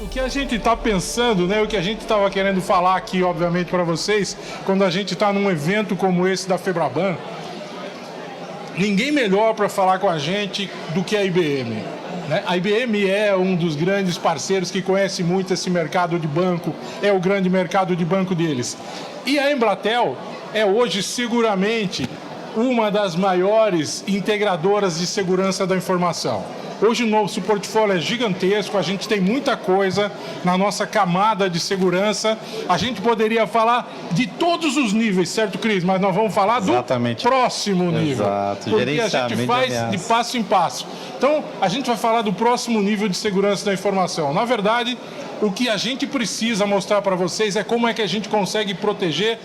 O que a gente está pensando, né, o que a gente estava querendo falar aqui, obviamente, para vocês, quando a gente está num evento como esse da Febraban, ninguém melhor para falar com a gente do que a IBM. Né? A IBM é um dos grandes parceiros que conhece muito esse mercado de banco, é o grande mercado de banco deles. E a Embratel é hoje seguramente uma das maiores integradoras de segurança da informação. Hoje o nosso portfólio é gigantesco, a gente tem muita coisa na nossa camada de segurança. A gente poderia falar de todos os níveis, certo, Cris? Mas nós vamos falar do próximo nível. Exato. Porque a gente faz de passo em passo. Então, a gente vai falar do próximo nível de segurança da informação. Na verdade, o que a gente precisa mostrar para vocês é como é que a gente consegue proteger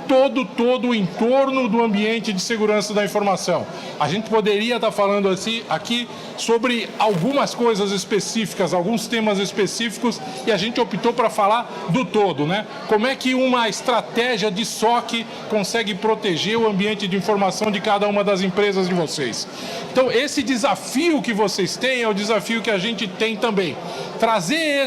todo o entorno do ambiente de segurança da informação. A gente poderia estar falando aqui sobre algumas coisas específicas, alguns temas específicos, e a gente optou para falar do todo, né? Como é que uma estratégia de SOC consegue proteger o ambiente de informação de cada uma das empresas de vocês. Então, esse desafio que vocês têm é o desafio que a gente tem também. Trazer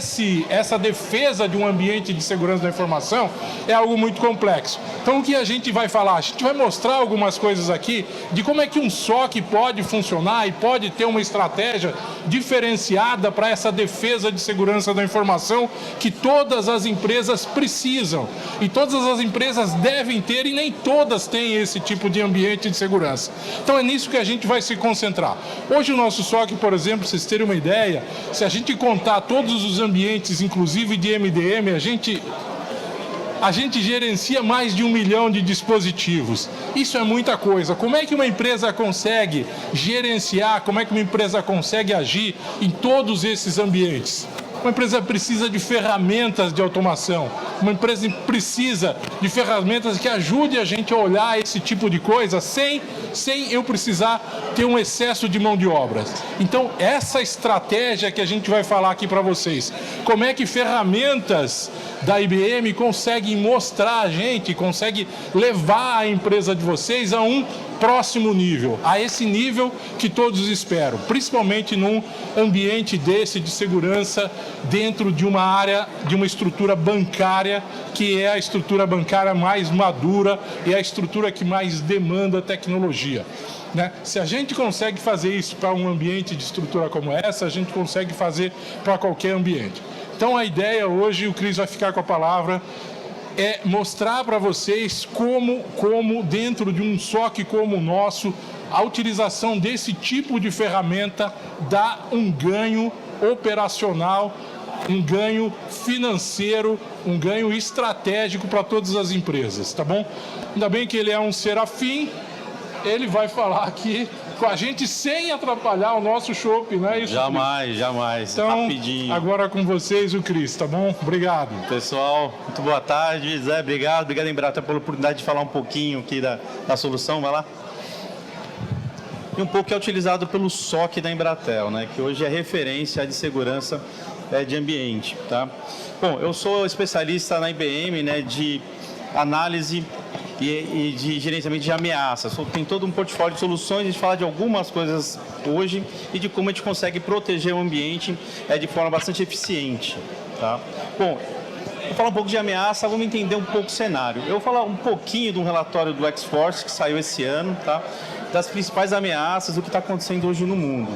essa defesa de um ambiente de segurança da informação é algo muito complexo. Então, o que a gente vai falar? A gente vai mostrar algumas coisas aqui de como é que um SOC pode funcionar e pode ter uma estratégia diferenciada para essa defesa de segurança da informação que todas as empresas precisam. E todas as empresas devem ter e nem todas têm esse tipo de ambiente de segurança. Então, é nisso que a gente vai se concentrar. Hoje, o nosso SOC, por exemplo, para vocês terem uma ideia, se a gente contar todos os ambientes, inclusive de MDM, a gente gerencia mais de 1 milhão de dispositivos. Isso é muita coisa. Como é que uma empresa consegue gerenciar, como é que uma empresa consegue agir em todos esses ambientes? Uma empresa precisa de ferramentas de automação. Uma empresa precisa de ferramentas que ajudem a gente a olhar esse tipo de coisa sem eu precisar ter um excesso de mão de obra. Então, essa estratégia que a gente vai falar aqui para vocês. Como é que ferramentas da IBM conseguem mostrar a gente, conseguem levar a empresa de vocês a um próximo nível, a esse nível que todos esperam, principalmente num ambiente desse de segurança dentro de uma área, de uma estrutura bancária, que é a estrutura bancária mais madura e a estrutura que mais demanda tecnologia. Né? Se a gente consegue fazer isso para um ambiente de estrutura como essa, a gente consegue fazer para qualquer ambiente. Então a ideia hoje, o Cris vai ficar com a palavra, é mostrar para vocês como dentro de um SOC como o nosso, a utilização desse tipo de ferramenta dá um ganho operacional, um ganho financeiro, um ganho estratégico para todas as empresas, tá bom? Ainda bem que ele é um serafim, ele vai falar aqui com a gente sem atrapalhar o nosso chopp, não é isso? Jamais. Então, rapidinho. Agora com vocês o Cris, tá bom? Obrigado. Pessoal, muito boa tarde. Zé, obrigado. Obrigado, Embratel, pela oportunidade de falar um pouquinho aqui da solução. Vai lá. E um pouco que é utilizado pelo SOC da Embratel, né? Que hoje é referência de segurança de ambiente, tá? Bom, eu sou especialista na IBM, né? De análise e de gerenciamento de ameaças. Tem todo um portfólio de soluções, a gente fala de algumas coisas hoje e de como a gente consegue proteger o ambiente de forma bastante eficiente. Tá? Bom, vou falar um pouco de ameaça, vamos entender um pouco o cenário. Eu vou falar um pouquinho de um relatório do X-Force que saiu esse ano, tá? Das principais ameaças, do que está acontecendo hoje no mundo.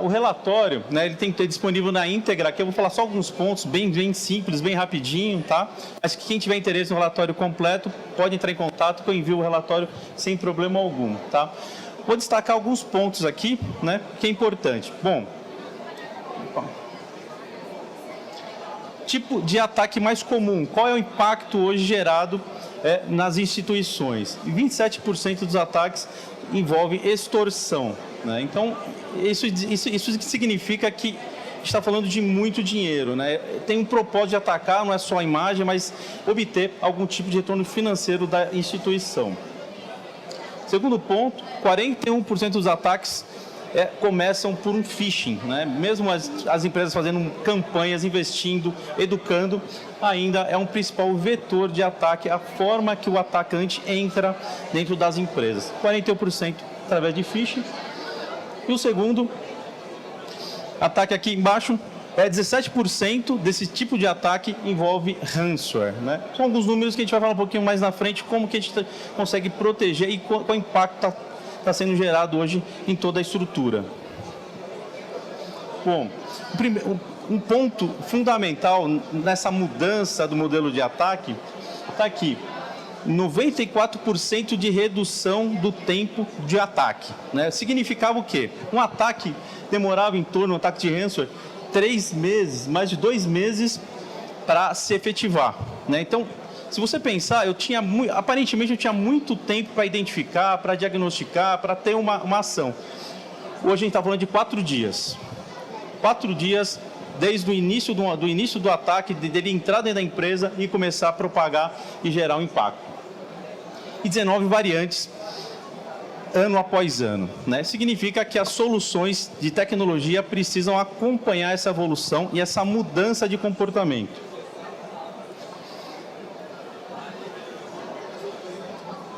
O relatório, né, ele tem que ter disponível na íntegra, aqui eu vou falar só alguns pontos bem simples, bem rapidinho, tá? Mas que quem tiver interesse no relatório completo, pode entrar em contato que eu envio o relatório sem problema algum, tá? Vou destacar alguns pontos aqui, né, que é importante. Bom, tipo de ataque mais comum, qual é o impacto hoje gerado nas instituições? 27% dos ataques envolvem extorsão, né? Então, isso significa que a gente está falando de muito dinheiro, né? Tem um propósito de atacar, não é só a imagem, mas obter algum tipo de retorno financeiro da instituição. Segundo ponto, 41% dos ataques começam por um phishing, né? Mesmo as empresas fazendo campanhas, investindo, educando, ainda é um principal vetor de ataque, a forma que o atacante entra dentro das empresas. 41% através de phishing. E o segundo ataque aqui embaixo, 17% desse tipo de ataque envolve ransomware, né? São alguns números que a gente vai falar um pouquinho mais na frente, como que a gente consegue proteger e qual impacto está sendo gerado hoje em toda a estrutura. Bom, um ponto fundamental nessa mudança do modelo de ataque está aqui. 94% de redução do tempo de ataque, né? Significava o quê? Um ataque demorava em torno, um ataque de ransomware, 3 meses, mais de 2 meses para se efetivar, né? Então, se você pensar, aparentemente eu tinha muito tempo para identificar, para diagnosticar, para ter uma ação. Hoje a gente está falando de 4 dias. 4 dias desde o início do ataque, dele entrar dentro da empresa e começar a propagar e gerar um impacto. E 19 variantes ano após ano, né? Significa que as soluções de tecnologia precisam acompanhar essa evolução e essa mudança de comportamento.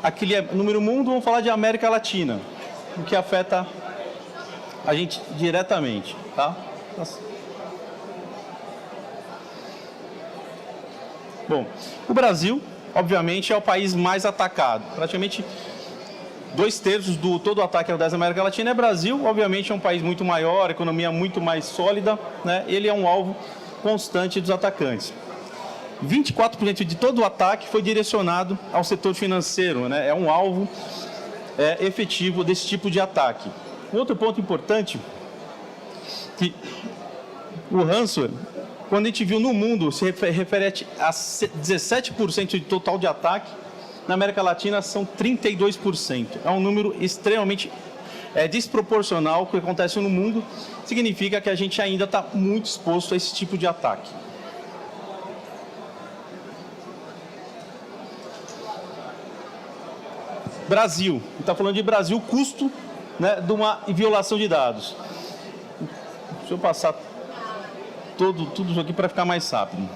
Aqui é número mundo, vamos falar de América Latina, o que afeta a gente diretamente, tá? Bom, o Brasil, obviamente, é o país mais atacado. Praticamente 2/3 do todo o ataque da América Latina é Brasil. Obviamente é um país muito maior, economia muito mais sólida, né? Ele é um alvo constante dos atacantes. 24% de todo o ataque foi direcionado ao setor financeiro, né? É um alvo efetivo desse tipo de ataque. Um outro ponto importante, que o ransomware, quando a gente viu no mundo, se refere a 17% de total de ataque, na América Latina são 32%. É um número extremamente desproporcional ao que acontece no mundo. Significa que a gente ainda está muito exposto a esse tipo de ataque. Brasil. Está falando de Brasil, custo, né, de uma violação de dados. Deixa eu passar tudo isso aqui para ficar mais rápido.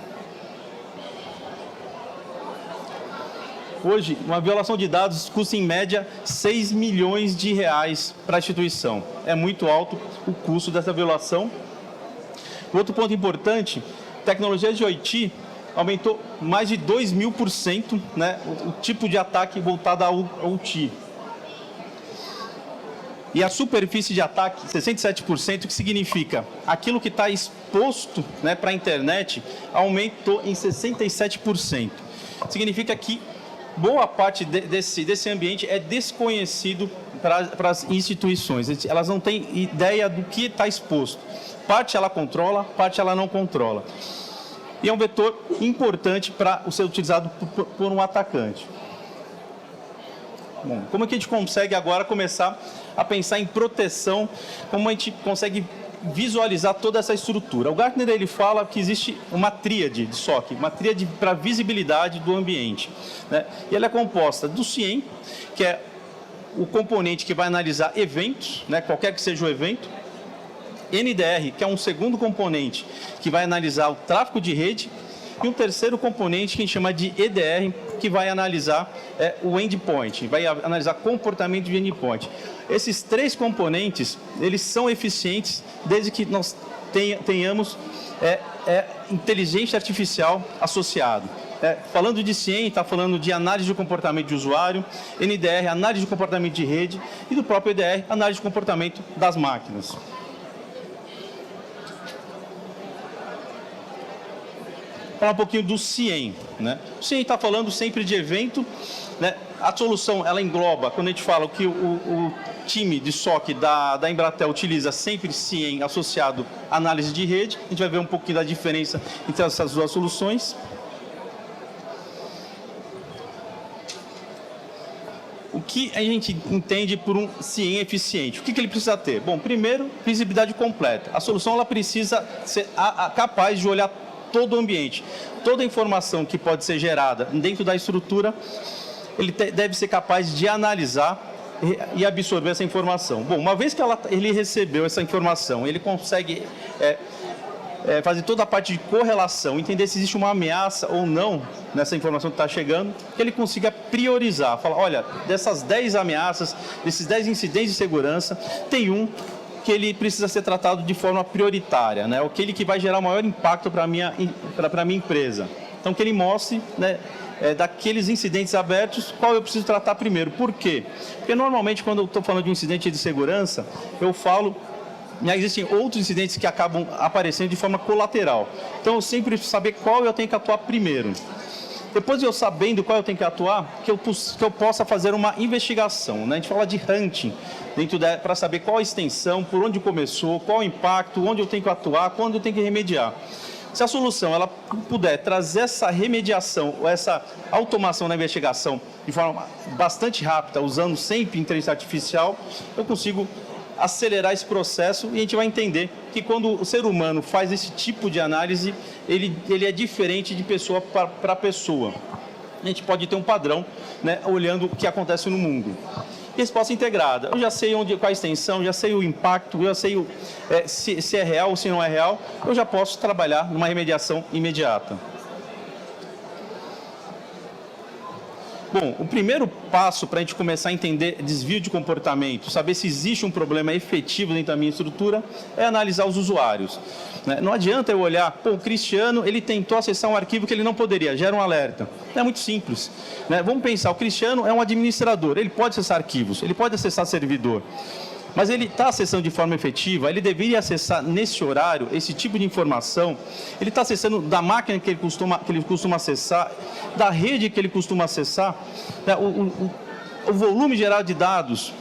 Hoje, uma violação de dados custa em média 6 milhões de reais para a instituição. É muito alto o custo dessa violação. Outro ponto importante, tecnologia de OT aumentou mais de 2.000%, né, o tipo de ataque voltado ao OT. E a superfície de ataque, 67%, que significa aquilo que está exposto, né, para a internet, aumentou em 67%. Significa que boa parte desse ambiente é desconhecido para as instituições. Elas não têm ideia do que está exposto. Parte ela controla, parte ela não controla. E é um vetor importante para ser utilizado por um atacante. Bom, como é que a gente consegue agora começar a pensar em proteção? Como a gente consegue visualizar toda essa estrutura? O Gartner ele fala que existe uma tríade de SOC, uma tríade para visibilidade do ambiente, né? E ela é composta do CIEM, que é o componente que vai analisar eventos, né, qualquer que seja o evento. NDR, que é um segundo componente que vai analisar o tráfego de rede. E um terceiro componente que a gente chama de EDR, que vai analisar o endpoint, vai analisar comportamento de endpoint. Esses 3 componentes, eles são eficientes desde que nós tenhamos inteligência artificial associado. Falando de CIEM, está falando de análise de comportamento de usuário, NDR, análise de comportamento de rede, e do próprio EDR, análise de comportamento das máquinas. Falar um pouquinho do CIEM, né? O CIEM está falando sempre de evento, né? A solução, ela engloba, quando a gente fala que o time de SOC da Embratel utiliza sempre CIEM associado à análise de rede. A gente vai ver um pouquinho da diferença entre essas duas soluções. O que a gente entende por um CIEM eficiente? O que ele precisa ter? Bom, primeiro, visibilidade completa. A solução ela precisa ser capaz de olhar todo o ambiente. Toda a informação que pode ser gerada dentro da estrutura, ele deve ser capaz de analisar e absorver essa informação. Bom, uma vez que ele recebeu essa informação, ele consegue fazer toda a parte de correlação, entender se existe uma ameaça ou não nessa informação que está chegando, que ele consiga priorizar, falar, olha, dessas 10 ameaças, desses 10 incidentes de segurança, tem um que ele precisa ser tratado de forma prioritária, né? Aquele que vai gerar maior impacto para a minha empresa. Então, que ele mostre, né, daqueles incidentes abertos, qual eu preciso tratar primeiro. Por quê? Porque normalmente, quando eu estou falando de um incidente de segurança, eu falo, existem outros incidentes que acabam aparecendo de forma colateral. Então, eu sempre preciso saber qual eu tenho que atuar primeiro. Depois de eu sabendo qual eu tenho que atuar, que eu possa fazer uma investigação, né? A gente fala de hunting, para saber qual a extensão, por onde começou, qual o impacto, onde eu tenho que atuar, quando eu tenho que remediar. Se a solução ela puder trazer essa remediação, ou essa automação da investigação de forma bastante rápida, usando sempre inteligência artificial, eu consigo acelerar esse processo e a gente vai entender que quando o ser humano faz esse tipo de análise, ele é diferente de pessoa para pessoa. A gente pode ter um padrão, né, olhando o que acontece no mundo. Resposta integrada. Eu já sei qual a extensão, já sei o impacto, eu já sei se é real ou se não é real, eu já posso trabalhar numa remediação imediata. Bom, o primeiro passo para a gente começar a entender desvio de comportamento, saber se existe um problema efetivo dentro da minha estrutura, é analisar os usuários. Não adianta eu olhar, o Cristiano, ele tentou acessar um arquivo que ele não poderia, gera um alerta. É muito simples. Vamos pensar, o Cristiano é um administrador, ele pode acessar arquivos, ele pode acessar servidor. Mas ele está acessando de forma efetiva, ele deveria acessar nesse horário, esse tipo de informação, ele está acessando da máquina que ele costuma acessar, da rede que ele costuma acessar, o volume gerado de dados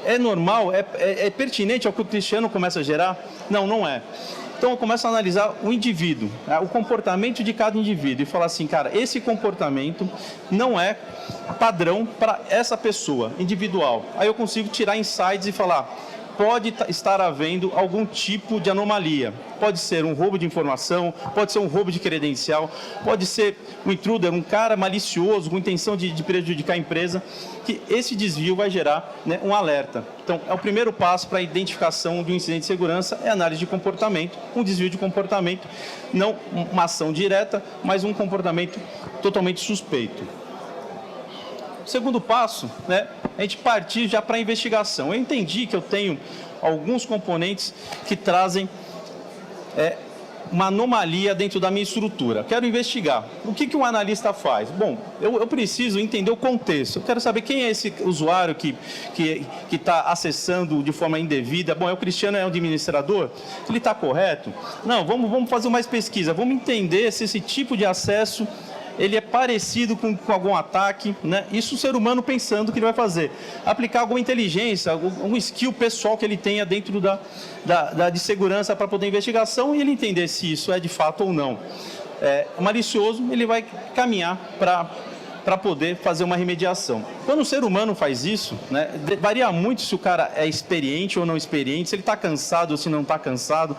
é normal, é pertinente ao que o Cristiano começa a gerar? Não, não é. Então eu começo a analisar o indivíduo, o comportamento de cada indivíduo e falar assim, cara, esse comportamento não é padrão para essa pessoa individual. Aí eu consigo tirar insights e falar, pode estar havendo algum tipo de anomalia. Pode ser um roubo de informação, pode ser um roubo de credencial, pode ser um intruder, um cara malicioso com intenção de prejudicar a empresa, que esse desvio vai gerar, né, um alerta. Então, é o primeiro passo para a identificação de um incidente de segurança, é a análise de comportamento, um desvio de comportamento, não uma ação direta, mas um comportamento totalmente suspeito. O segundo passo, né, a gente partir já para a investigação. Eu entendi que eu tenho alguns componentes que trazem uma anomalia dentro da minha estrutura. Quero investigar. O que um analista faz? Bom, eu preciso entender o contexto. Eu quero saber quem é esse usuário que está acessando de forma indevida. Bom, o Cristiano é um administrador? Ele está correto? Não, vamos fazer mais pesquisa. Vamos entender se esse tipo de acesso ele é parecido com algum ataque, né? Isso o ser humano pensando que ele vai fazer. Aplicar alguma inteligência, algum skill pessoal que ele tenha dentro de segurança para poder investigação e ele entender se isso é de fato ou não. Malicioso, ele vai caminhar para poder fazer uma remediação. Quando o ser humano faz isso, né, varia muito se o cara é experiente ou não experiente, se ele está cansado ou se não está cansado,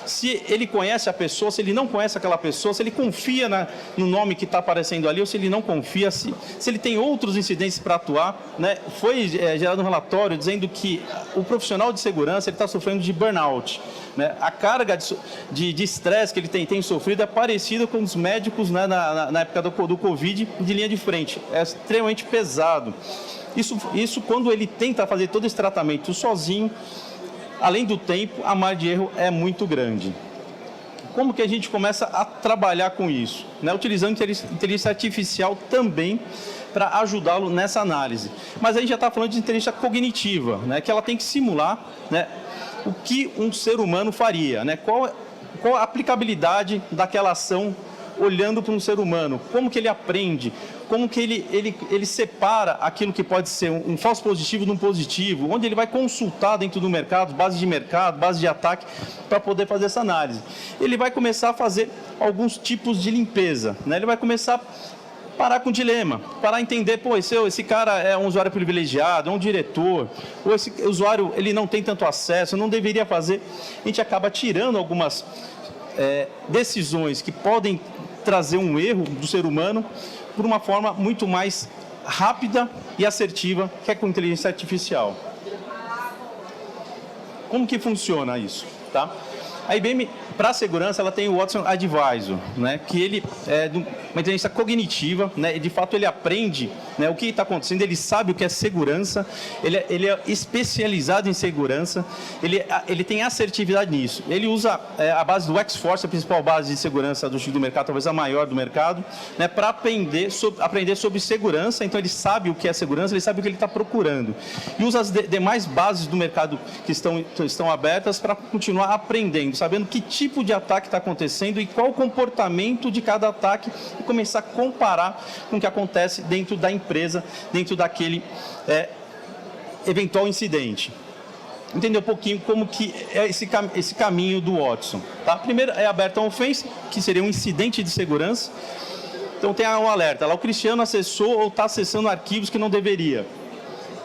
se ele conhece a pessoa, se ele não conhece aquela pessoa, se ele confia no nome que está aparecendo ali ou se ele não confia, se ele tem outros incidentes para atuar, né? Foi gerado um relatório dizendo que o profissional de segurança está sofrendo de burnout. Né? A carga de estresse que ele tem sofrido é parecida com os médicos, né, na época do Covid de linha de frente. É extremamente pesado. Isso quando ele tenta fazer todo esse tratamento sozinho, além do tempo, a margem de erro é muito grande. Como que a gente começa a trabalhar com isso? Né? Utilizando inteligência artificial também para ajudá-lo nessa análise. Mas a gente já está falando de inteligência cognitiva, né? Que ela tem que simular, né, o que um ser humano faria, né? Qual a aplicabilidade daquela ação olhando para um ser humano, como que ele aprende, como que ele separa aquilo que pode ser um falso positivo de um positivo, onde ele vai consultar dentro do mercado, base de mercado, base de ataque, para poder fazer essa análise. Ele vai começar a fazer alguns tipos de limpeza, né? Ele vai começar a parar com o dilema, parar a entender, esse cara é um usuário privilegiado, é um diretor, ou esse usuário ele não tem tanto acesso, não deveria fazer. A gente acaba tirando algumas decisões que podem trazer um erro do ser humano por uma forma muito mais rápida e assertiva, que é com inteligência artificial. Como que funciona isso? Tá? A IBM, para a segurança, ela tem o Watson Advisor, né? Que ele é uma inteligência cognitiva, né? E de fato ele aprende né, o que está acontecendo, ele sabe o que é segurança, ele é especializado em segurança, ele tem assertividade nisso. Ele usa a base do X-Force, a principal base de segurança do mercado, talvez a maior do mercado, né, para aprender sobre segurança. Então ele sabe o que é segurança, ele sabe o que ele está procurando. E usa as demais bases do mercado que estão abertas para continuar aprendendo, sabendo que tipo de ataque está acontecendo e qual o comportamento de cada ataque e começar a comparar com o que acontece dentro da empresa, dentro daquele eventual incidente. Entender um pouquinho como que é esse caminho do Watson. Tá? Primeiro é aberta a offense, que seria um incidente de segurança. Então tem um alerta. Lá o Cristiano acessou ou está acessando arquivos que não deveria.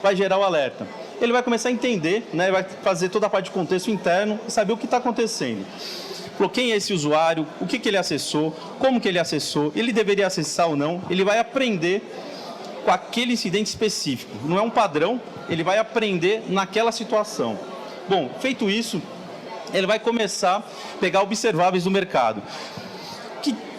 Vai gerar o alerta. Ele vai começar a entender, né? Vai fazer toda a parte de contexto interno e saber o que está acontecendo. Falou, quem é esse usuário, o que ele acessou, como que ele acessou, ele deveria acessar ou não. Ele vai aprender com aquele incidente específico. Não é um padrão, ele vai aprender naquela situação. Bom, feito isso, ele vai começar a pegar observáveis do mercado.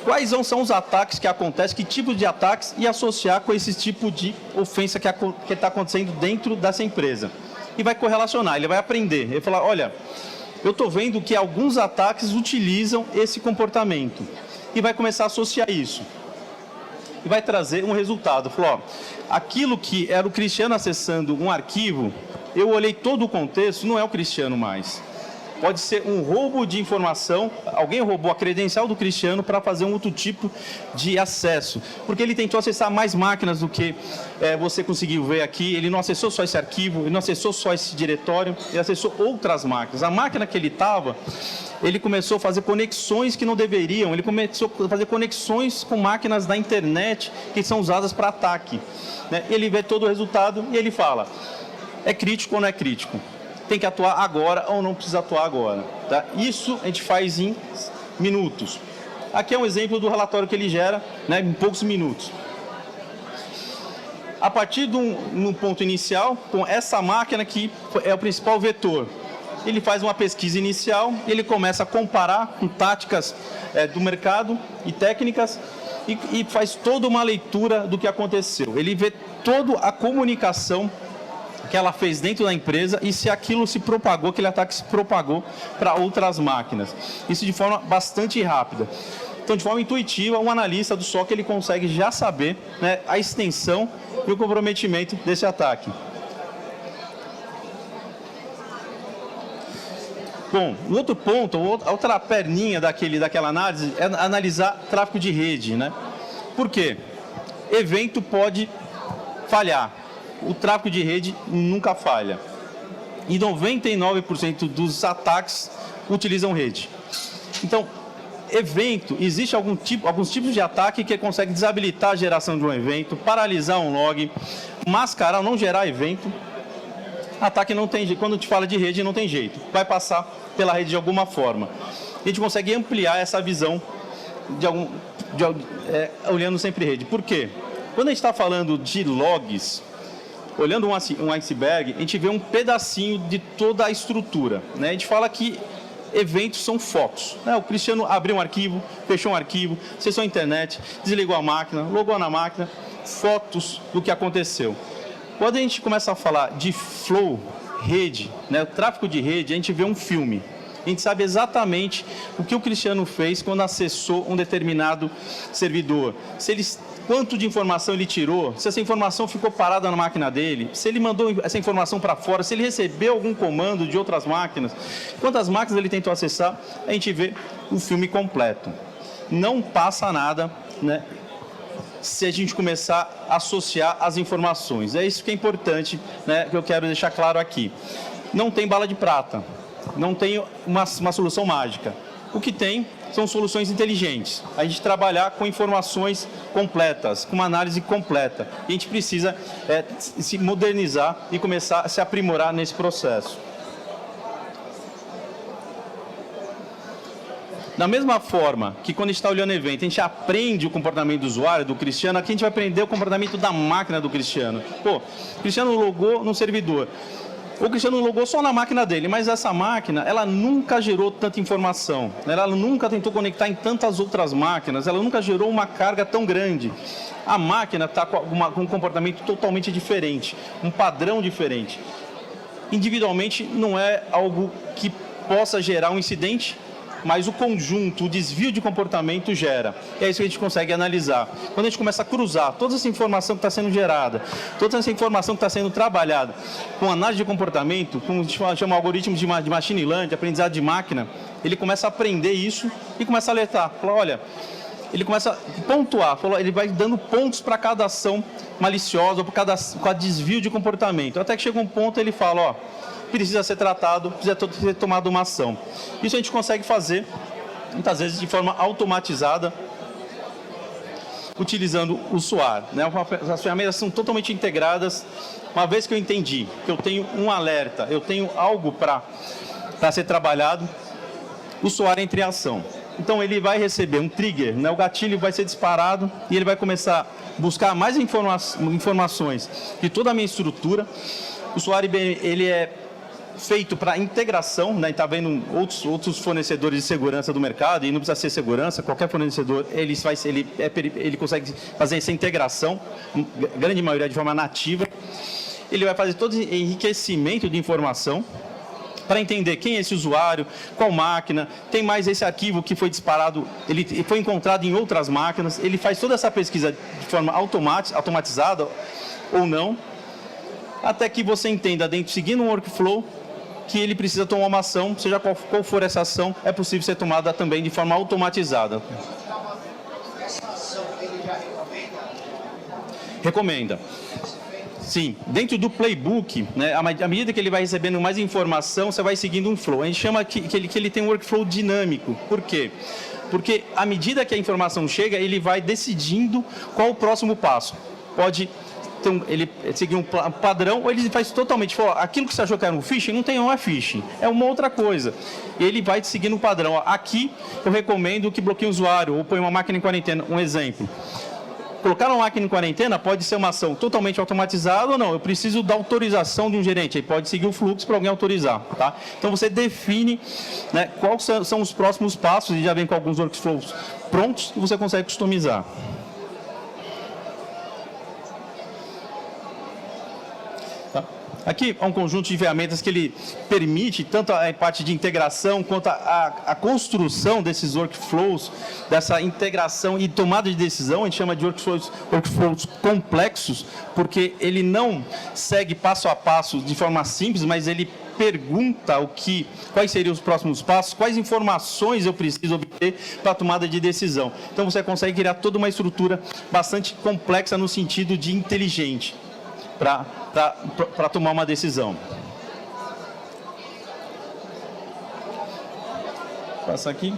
Quais são os ataques que acontecem, que tipo de ataques, e associar com esse tipo de ofensa que está acontecendo dentro dessa empresa. E vai correlacionar, ele vai aprender. Ele vai falar, olha, eu estou vendo que alguns ataques utilizam esse comportamento. E vai começar a associar isso. E vai trazer um resultado. Falou, ó, aquilo que era o Cristiano acessando um arquivo, eu olhei todo o contexto, não é o Cristiano mais. Pode ser um roubo de informação, alguém roubou a credencial do Cristiano para fazer um outro tipo de acesso. Porque ele tentou acessar mais máquinas do que você conseguiu ver aqui. Ele não acessou só esse arquivo, ele não acessou só esse diretório, ele acessou outras máquinas. A máquina que ele estava, ele começou a fazer conexões que não deveriam, ele começou a fazer conexões com máquinas da internet que são usadas para ataque. Né? Ele vê todo o resultado e ele fala, é crítico ou não é crítico? Tem que atuar agora ou não precisa atuar agora. Tá? Isso a gente faz em minutos. Aqui é um exemplo do relatório que ele gera, né, em poucos minutos. A partir no ponto inicial, com essa máquina que é o principal vetor, ele faz uma pesquisa inicial, ele começa a comparar com táticas do mercado e técnicas e faz toda uma leitura do que aconteceu. Ele vê toda a comunicação que ela fez dentro da empresa e se aquilo se propagou, aquele ataque se propagou para outras máquinas. Isso de forma bastante rápida. Então, de forma intuitiva, um analista do SOC ele consegue já saber, né, a extensão e o comprometimento desse ataque. Bom, o outro ponto, a outra perninha daquela análise é analisar tráfego de rede, né? Por quê? Evento pode falhar. O tráfego de rede nunca falha. E 99% dos ataques utilizam rede. Então, evento, existe alguns tipos de ataque que consegue desabilitar a geração de um evento, paralisar um log, mascarar, não gerar evento. Ataque não tem jeito. Quando te fala de rede, não tem jeito. Vai passar pela rede de alguma forma. A gente consegue ampliar essa visão olhando sempre rede. Por quê? Quando a gente está falando de logs, olhando um iceberg, a gente vê um pedacinho de toda a estrutura. Né? A gente fala que eventos são focos. Né? O Cristiano abriu um arquivo, fechou um arquivo, acessou a internet, desligou a máquina, logou na máquina, fotos do que aconteceu. Quando a gente começa a falar de flow, rede, né? O tráfego de rede, a gente vê um filme. A gente sabe exatamente o que o Cristiano fez quando acessou um determinado servidor. Quanto de informação ele tirou, se essa informação ficou parada na máquina dele, se ele mandou essa informação para fora, se ele recebeu algum comando de outras máquinas, quantas máquinas ele tentou acessar, a gente vê o filme completo. Não passa nada, né, se a gente começar a associar as informações. É isso que é importante, né, que eu quero deixar claro aqui. Não tem bala de prata, não tem uma solução mágica. O que tem são soluções inteligentes. A gente trabalhar com informações completas, com uma análise completa. E a gente precisa se modernizar e começar a se aprimorar nesse processo. Da mesma forma que quando a gente está olhando o evento, a gente aprende o comportamento do usuário, do Cristiano, aqui a gente vai aprender o comportamento da máquina do Cristiano. Pô, o Cristiano logou no servidor. O Cristiano logou só na máquina dele, mas essa máquina, ela nunca gerou tanta informação, ela nunca tentou conectar em tantas outras máquinas, ela nunca gerou uma carga tão grande. A máquina está com um comportamento totalmente diferente, um padrão diferente. Individualmente, não é algo que possa gerar um incidente, mas o conjunto, o desvio de comportamento gera. E é isso que a gente consegue analisar. Quando a gente começa a cruzar toda essa informação que está sendo gerada, toda essa informação que está sendo trabalhada com análise de comportamento, com o que a gente chama algoritmos de machine learning, de aprendizado de máquina, ele começa a aprender isso e começa a alertar. Fala, olha, ele começa a pontuar, ele vai dando pontos para cada ação maliciosa ou para cada desvio de comportamento. Até que chega um ponto ele fala, ó, precisa ser tratado, precisa ser tomada uma ação. Isso a gente consegue fazer, muitas vezes, de forma automatizada, utilizando o SOAR. Né? As ferramentas são totalmente integradas. Uma vez que eu entendi que eu tenho um alerta, eu tenho algo para ser trabalhado, o SOAR entra em ação. Então, ele vai receber um trigger, né? O gatilho vai ser disparado e ele vai começar a buscar mais informações de toda a minha estrutura. O SOAR ele é feito para integração, né? Está vendo outros fornecedores de segurança do mercado, e não precisa ser segurança, qualquer fornecedor, ele consegue fazer essa integração, a grande maioria de forma nativa. Ele vai fazer todo esse enriquecimento de informação para entender quem é esse usuário, qual máquina, tem mais esse arquivo que foi disparado, ele foi encontrado em outras máquinas, ele faz toda essa pesquisa de forma automatizada ou não, até que você entenda, seguindo um workflow, que ele precisa tomar uma ação, seja qual for essa ação, é possível ser tomada também de forma automatizada. Essa ação ele já recomenda? Sim, dentro do playbook, né, à medida que ele vai recebendo mais informação, você vai seguindo um flow. A gente chama que ele tem um workflow dinâmico. Por quê? Porque à medida que a informação chega, ele vai decidindo qual o próximo passo. Pode ele seguir um padrão, ou ele faz totalmente, aquilo que você achou que era um phishing, não é phishing, é uma outra coisa. E ele vai seguindo um padrão. Aqui eu recomendo que bloqueie o usuário, ou põe uma máquina em quarentena, um exemplo. Colocar uma máquina em quarentena pode ser uma ação totalmente automatizada ou não. Eu preciso da autorização de um gerente. Aí pode seguir o fluxo para alguém autorizar. Tá? Então você define, né, quais são os próximos passos, e já vem com alguns workflows prontos, e você consegue customizar. Aqui é um conjunto de ferramentas que ele permite tanto a parte de integração quanto a construção desses workflows, dessa integração e tomada de decisão. A gente chama de workflows complexos, porque ele não segue passo a passo de forma simples, mas ele pergunta quais seriam os próximos passos, quais informações eu preciso obter para a tomada de decisão. Então você consegue criar toda uma estrutura bastante complexa no sentido de inteligente, para tomar uma decisão. Passa aqui.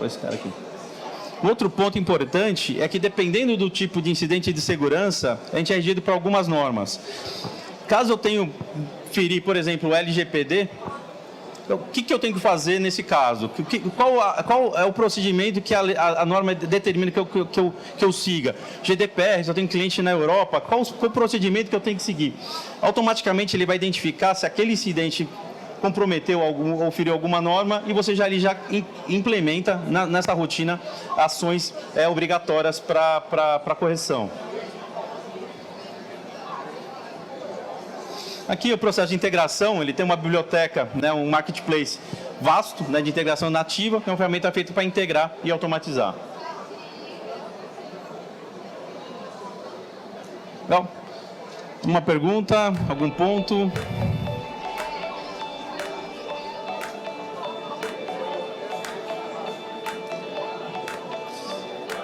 Esse cara aqui. Outro ponto importante é que, dependendo do tipo de incidente de segurança, a gente é regido por algumas normas. Caso eu tenha ferir, por exemplo, o LGPD, o que eu tenho que fazer nesse caso? Qual é o procedimento que a norma determina que eu siga? GDPR, se eu tenho cliente na Europa, qual o procedimento que eu tenho que seguir? Automaticamente ele vai identificar se aquele incidente comprometeu ou feriu alguma norma, e você já implementa nessa rotina ações obrigatórias para correção. Aqui o processo de integração, ele tem uma biblioteca, né, um marketplace vasto, né, de integração nativa, que é uma ferramenta feita para integrar e automatizar. Legal? Uma pergunta? Algum ponto?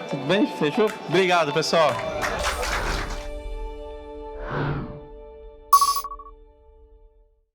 Tudo bem? Fechou? Obrigado, pessoal.